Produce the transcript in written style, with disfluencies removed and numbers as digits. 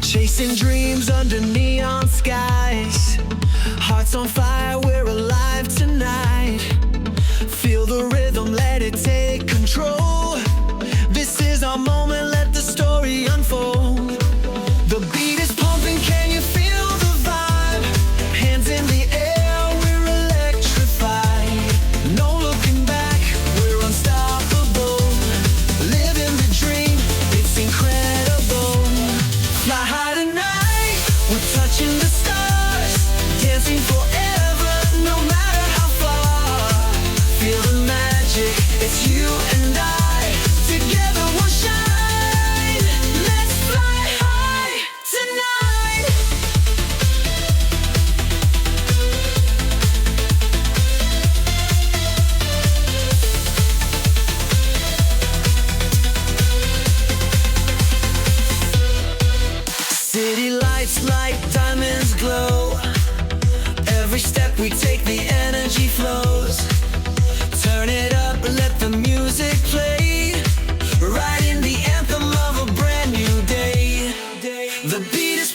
We're chasing dreams under neon skies. Hearts on fire, we're alive tonight. Feel the rhythm, let it take control. This is our moment, let the story unfold. The beat is pumping, can you feel the vibe? Hands in the air, we're electrified. No looking back, we're unstoppable. Living the dream, it's incredible. Fly high tonight, we're touching the stars. Dancing forever, no matter how far. Feel the magic, it's you and I. Together we'll shine. Let's fly high tonight. City lights like diamonds glow. Every step we take, the energy flows. Turn it up, let the music play. Riding the anthem of a brand new day. The beat is